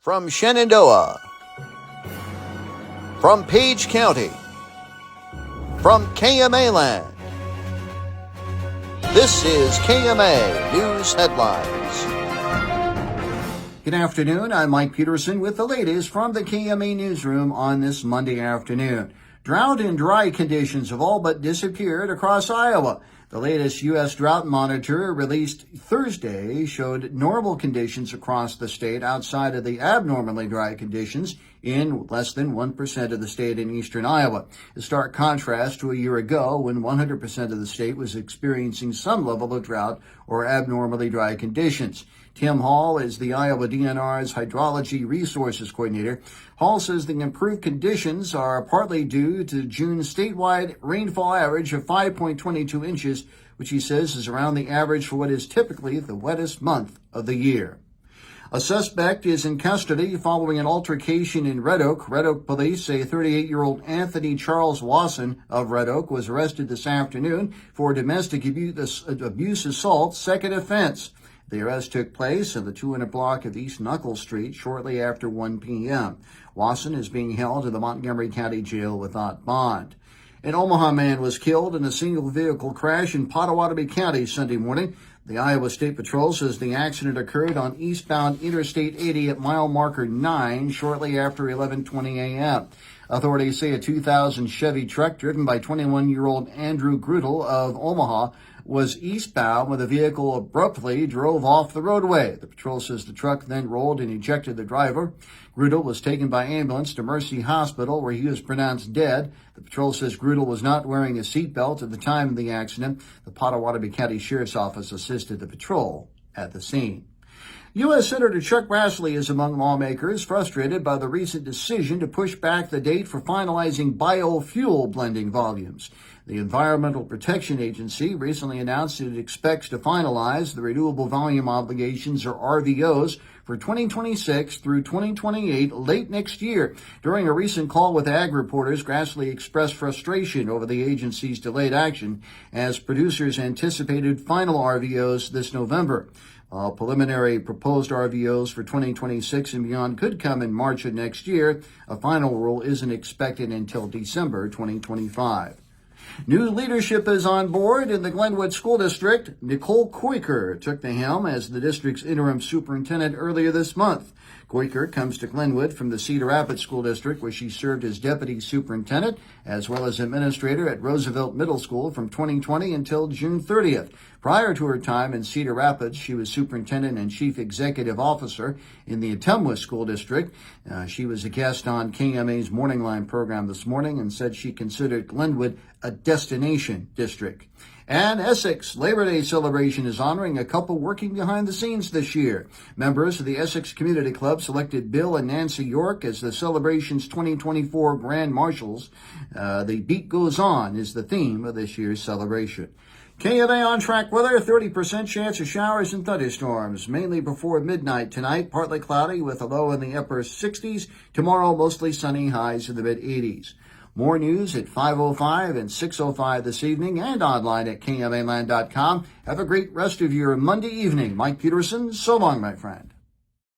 From Shenandoah, from Page County, from KMA land, this is KMA News Headlines. Good afternoon, I'm Mike Peterson with the latest from the KMA newsroom on this Monday afternoon. Drought and dry conditions have all but disappeared across Iowa. The latest U.S. Drought Monitor released Thursday showed normal conditions across the state outside of the abnormally dry conditions in less than 1% of the state in eastern Iowa. A stark contrast to a year ago when 100% of the state was experiencing some level of drought or abnormally dry conditions. Tim Hall is the Iowa DNR's Hydrology Resources Coordinator. Hall says the improved conditions are partly due to June's statewide rainfall average of 5.22 inches, which he says is around the average for what is typically the wettest month of the year. A suspect is in custody following an altercation in Red Oak. Red Oak police say 38-year-old Anthony Charles Wasson of Red Oak was arrested this afternoon for domestic abuse assault, second offense. The arrest took place in the 200 block of East Knuckle Street shortly after 1 p.m. Wasson is being held in the Montgomery County Jail without bond. An Omaha man was killed in a single vehicle crash in Pottawatomie County Sunday morning. The Iowa State Patrol says the accident occurred on eastbound Interstate 80 at mile marker 9 shortly after 11:20 a.m. Authorities say a 2000 Chevy truck driven by 21-year-old Andrew Grudel of Omaha was eastbound when the vehicle abruptly drove off the roadway. The patrol says the truck then rolled and ejected the driver. Grudel was taken by ambulance to Mercy Hospital, where he was pronounced dead. The patrol says Grudel was not wearing a seatbelt at the time of the accident. The Pottawatomie County Sheriff's Office assisted the patrol at the scene. U.S. Senator Chuck Grassley is among lawmakers frustrated by the recent decision to push back the date for finalizing biofuel blending volumes. The Environmental Protection Agency recently announced it expects to finalize the renewable volume obligations, or RVOs, for 2026 through 2028 late next year. During a recent call with ag reporters, Grassley expressed frustration over the agency's delayed action as producers anticipated final RVOs this November. Preliminary proposed RVOs for 2026 and beyond could come in March of next year. A final rule isn't expected until December 2025. New leadership is on board in the Glenwood School District. Nicole Koiker took the helm as the district's interim superintendent earlier this month. Koiker comes to Glenwood from the Cedar Rapids School District, where she served as deputy superintendent as well as administrator at Roosevelt Middle School from 2020 until June 30th. Prior to her time in Cedar Rapids, she was superintendent and chief executive officer in the Ottumwa School District. She was a guest on KMA's Morning Line program this morning and said she considered Glenwood a destination district. And Essex Labor Day celebration is honoring a couple working behind the scenes this year. Members of the Essex Community Club selected Bill and Nancy York as the celebration's 2024 Grand Marshals. The Beat Goes On is the theme of this year's celebration. KMA on track weather, 30% chance of showers and thunderstorms, mainly before midnight tonight. Partly cloudy with a low in the upper 60s. Tomorrow, mostly sunny, highs in the mid-80s. More news at 5:05 and 6:05 this evening and online at KMAland.com. Have a great rest of your Monday evening. Mike Peterson, so long, my friend.